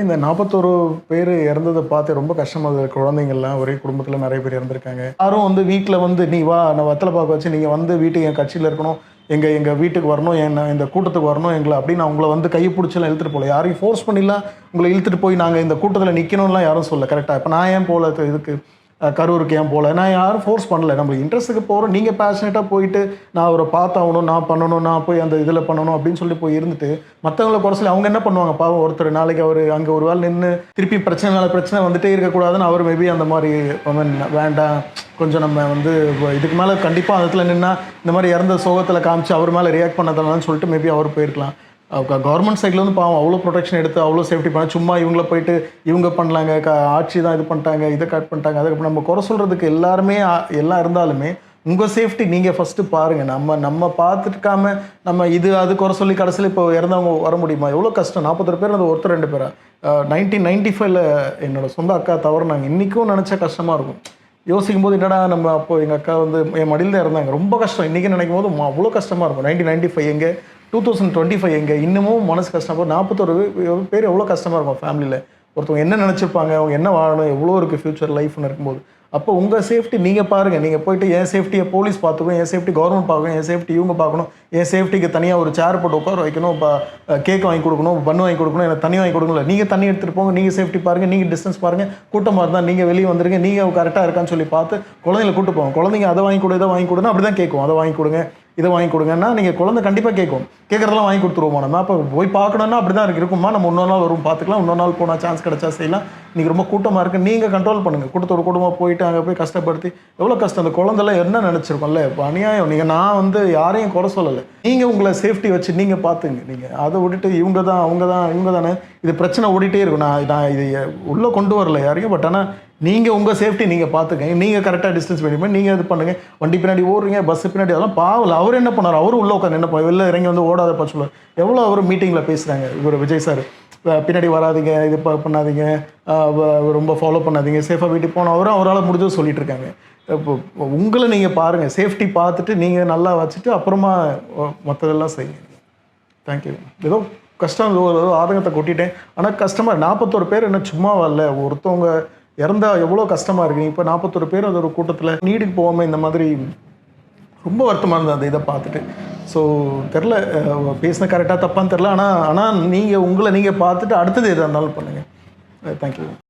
இந்த 41 பேர் இறந்ததை பார்த்து ரொம்ப கஷ்டமா இருந்தது. குழந்தைங்கள்லாம் ஒரே குடும்பத்தில நெறைய பேர் இறந்துருக்காங்க. யாரும் வந்து வீட்ல வந்து, "நீ வா நான் வெத்தல பாக்கு வச்சு நீங்க வந்து வீட்டுக்கு என் கட்சியில இருக்கணும். எங்க வீட்டுக்கு வரணும். இந்த கூட்டத்துக்கு வரணும் எங்கள" அப்படின்னு அவங்கள வந்து கைய புடிச்சுலாம் இழுத்துட்டு போல. யாரையும் ஃபோர்ஸ் பண்ணிலாம் உங்கள இழுத்துட்டு போய் நாங்க இந்த கூட்டத்தில நிக்கணும்லாம் யாரும் சொல்லல. கரெக்ட்டா. இப்ப நான் ஏன் போல இதுக்கு கரூருக்கு ஏன் போல? நான் யாரும் ஃபோர்ஸ் பண்ணல. நம்ம இன்ட்ரெஸ்ட்டுக்கு போறோம். நீங்க பேஷனேட்டா போயிட்டு, நான் அவர பார்த்தாகணும், நான் பண்ணணும், நான் போய் அந்த இதில பண்ணணும் அப்படின்னு சொல்லி போய் இருந்துட்டு, மத்தவங்கள குறை சொல்லி அவங்க என்ன பண்ணுவாங்க? பாவம் ஒருத்தர் நாளைக்கு அவரு அங்க ஒரு வேள நின்னு திருப்பி பிரச்சனை மேல பிரச்சனை வந்துட்டே இருக்கக்கூடாதுன்னு அவர் மேபி அந்த மாரி வேண்டாம். கொஞ்சம் நம்ம வந்து இதுக்கு மேல கண்டிப்பா அந்த இடத்துல நின்னா, இந்த மாரி இறந்த சோகத்தில காமிச்சு அவர் மேல ரியாக்ட் பண்ண சொல்லிட்டு மேபி அவர் போயிருக்கலாம். கவர்மெண்ட் சைட்ல வந்து பாவம் அவ்வளோ ப்ரொடெக்ஷன் எடுத்து அவ்வளோ சேஃப்டி பண்ண சும்மா இவங்கள போயிட்டு இவங்க பண்ணலாங்க ஆட்சி தான் இது பண்ணிட்டாங்க இதை கட் பண்ணிட்டாங்க அதுக்கு நம்ம குறை சொல்கிறதுக்கு எல்லாருமே எல்லாம் இருந்தாலுமே உங்கள் சேஃப்டி நீங்கள் ஃபஸ்ட்டு பாருங்கள். நம்ம பார்த்துக்காம நம்ம இது அது குறை சொல்லி கடைசியில் இப்போ இறந்தவங்க வர முடியுமா? எவ்வளோ கஷ்டம். 41 பேர் அந்த ஒருத்தர் 2 பேரா 1995ல் என்னோட சொந்த அக்கா தவறுனாங்க. இன்றைக்கும் நினச்சா கஷ்டமாக இருக்கும். யோசிக்கும் போது என்னடா நம்ம அப்போ எங்கள் அக்கா வந்து என் மடியில் தான் இருந்தாங்க. ரொம்ப கஷ்டம். இன்றைக்கி நினைக்கும் போது அவ்வளோ கஷ்டமாக இருக்கும். 1995 எங்கே, 2025 எங்கே, இன்னமும் மனசு கஷ்டமாக 41 பேர் எவ்வளோ கஷ்டமாக இருக்கும் ஃபேமிலியில். ஒருத்தவங்க என்ன நினச்சிருப்பாங்க, அவங்க என்ன வாழணும், எவ்வளோ இருக்குது ஃப்யூச்சர் லைஃப்னு இருக்கும்போது. அப்போ உங்கள் சேஃப்டி நீங்கள் பாருங்கள். நீங்கள் போய்ட்டு என் சேஃப்டியை போலீஸ் பார்த்துக்கணும், என் சேஃப்டி கவர்மெண்ட் பார்க்கணும், என் சேஃப்டி இவங்க பார்க்கணும், என் சேஃப்டிக்கு தனியாக ஒரு சேர் போட்டு உட்கார வைக்கணும், இப்போ கேக் வாங்கி கொடுக்கணும், பன் வாங்கி கொடுக்கணும், எனக்கு தண்ணி வாங்கி கொடுக்கணும். நீங்கள் தண்ணி எடுத்துகிட்டு போங்க, நீங்கள் சேஃப்டி பாருங்கள், நீங்கள் டிஸ்டன்ஸ் பாருங்கள். கூட்டமாக இருந்தால் நீங்கள் வெளியே வந்துருங்க, நீங்கள் கரெக்டாக இருக்கான்னு சொல்லி பார்த்து குழந்தைங்களை கூட்டு போங்க. குழந்தைங்க அதை வாங்கி கொடு, இதை வாங்கி கொடுன்னா அப்படி தான் கேட்கும். அதை வாங்கி கொடுங்க, இதை வாங்கி கொடுங்கன்னா நீங்கள் குழந்தை கண்டிப்பாக கேட்கும். கேட்குறதெல்லாம் வாங்கி கொடுத்துருவோமா நம்ம? அப்போ போய் பார்க்கணுன்னா அப்படி தான் இருக்குமா? நம்ம இன்னொரு நாள் வரும் பார்த்துக்கலாம், இன்னொரு நாள் போனால் சான்ஸ் கிடச்சா செய்யலாம். இன்றைக்கி ரொம்ப கூட்டமாக இருக்குது, நீங்கள் கண்ட்ரோல் பண்ணுங்கள். கூட்டத்தோட குடும்பமாக போயிட்டு அங்கே போய் கஷ்டப்படுத்தி எவ்வளோ கஷ்டம். அந்த குழந்தைலாம் என்ன நினச்சிருக்கோம்ல. இப்போ அநியாயம். நான் வந்து யாரையும் குறை சொல்லலை. நீங்கள் உங்களை சேஃப்டி வச்சு நீங்கள் பார்த்துங்க. நீங்கள் அதை விட்டுட்டு இவங்க தான் அவங்க தான் இவங்க தானே இது பிரச்சனை ஓடிட்டே இருக்கும். நான் இது உள்ளே கொண்டு வரல யாரையும். பட் ஆனால் நீங்கள் உங்கள் சேஃப்டி நீங்கள் பார்த்துக்கங்க. நீங்கள் கரெக்டாக டிஸ்டன்ஸ் மெயின்டைன் பண்ணி நீங்கள் இது பண்ணுங்கள். வண்டி பின்னாடி ஓடுறீங்க, பஸ் பின்னாடி, அதெல்லாம் பாவம். அவர் என்ன பண்ணார்? அவரும் உள்ளே உட்காந்து என்ன வெளில இறங்கி வந்து ஓடாதப்பா சொல்லுவார். எவ்வளோ அவர் மீட்டிங்கில் பேசுகிறாங்க இவர் விஜய் சார். பின்னாடி வராதிங்க, இது பண்ணாதீங்க, ரொம்ப ஃபாலோ பண்ணாதீங்க, சேஃபாக வீட்டுக்கு போனோம். அவரால் முடிஞ்சது சொல்லிட்டு இருக்காங்க. இப்போ உங்களை நீங்கள் பாருங்கள், சேஃப்டி பார்த்துட்டு நீங்கள் நல்லா வச்சுட்டு அப்புறமா மற்றதெல்லாம் செய்யுங்க. தேங்க்யூ. ஏதோ கஷ்டம், ஏதோ ஆதங்கத்தை கொட்டிட்டேன். ஆனால் கஷ்டமாக 41 பேர் என்ன சும்மா வரல. ஒருத்தவங்க இறந்தால் எவ்வளோ கஷ்டமாக இருக்குது. இப்போ 41 பேர் அது ஒரு கூட்டத்தில் நீடுக்கு போகாமல் இந்த மாதிரி ரொம்ப வருத்தமாக இருந்தது அந்த இதை பார்த்துட்டு. ஸோ தெரில, பேசின கரெக்டாக தப்பான்னு தெரில. ஆனால் நீங்கள் உங்களை நீங்கள் பார்த்துட்டு அடுத்தது எதாக இருந்தாலும் பண்ணுங்கள். தேங்க்யூ.